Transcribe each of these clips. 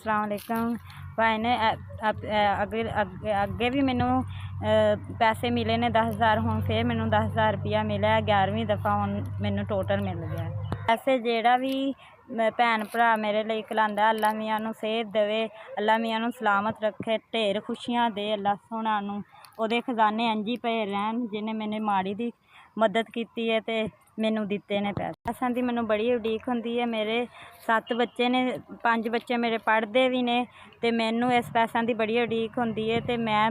अस्सलाम वालेकुम। भाई ने अगे भी मैनू पैसे मिले ने 10,000, हुण फिर मैनू 10,000 रुपया मिला 11वीं दफ़ा हुण मैनू टोटल मिल गया। पैसे जेड़ा भी भैन भरा मेरे लिए खलांदा अल्लाह मियां नू सेहत देवे, अल्लाह मियां नू सलामत रखे, ढेर खुशियां दे अल्लाह सोहना नू, ओहदे खजाने इंज ही भरे रहन जिन्हें मैंने माड़ी दी मदद की है तो मैनू दिते ने पैसे। पैसों की मैनू बड़ी उड़ीक होंदी है। मेरे 7 बच्चे ने, 5 बच्चे मेरे पढ़ते भी ने, तो मैनू इस पैसों की बड़ी उड़ीक होंदी है। तो मैं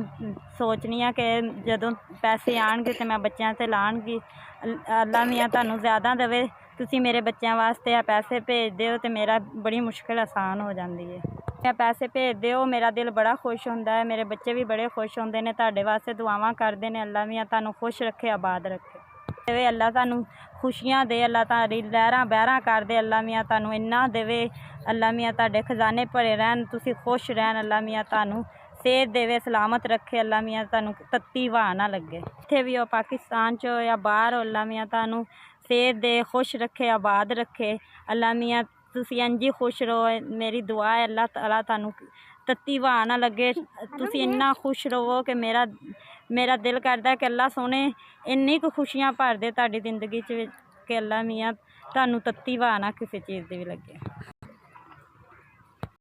सोचनी हाँ कि जदों पैसे आएंगे तो मैं बच्चों से लाँगी। अल्लाह मियाँ तुहानू ज़्यादा देवे, तुसी मेरे बच्चों वास्ते पैसे भेज दो तो मेरा बड़ी मुश्किल आसान हो जाती है। पैसे भेज दो, मेरा दिल बड़ा खुश होंदा है, मेरे बच्चे भी बड़े खुश होंदे ने, तुहाडे वास्ते दुआवां करदे ने। अल्लाह मियाँ तुहानू खुश रखे, आबाद रखे, अल्लाह तुहानू खुशियां दे, अल्लाह तुहाडी लहरां बहरां कर दे, अल्लाह मियाँ तुहानू इन्ना देवे, अल्लाह मियाँ तुहाडे खजाने भरे रहन, तुसी खुश रहन, अल्लाह मियाँ तुहानू सेहत देवे, सलामत रखे, अल्लाह मियाँ तुहानू तत्ती हवा ना लगे, इत्थे भी हो पाकिस्तान च हो या बाहर हो, अल्लाह मियाँ तुहानू सेहत दे, खुश रखे, आबाद रखे, अल्लाह मियाँ तुसी इंज ही खुश रहो। मेरी दुआ है अल्लाह ताला तुहानू तत्ती हवा ना लगे, तुसी इन्ना खुश रहो कि मेरा दिल करदा कि अल्लाह सोने इन्नी कु खुशियां भर दे तुहाडी जिंदगी च कि अल्लाह मियाँ तुहानू तत्ती हवा ना किसी चीज़ दी भी लगे।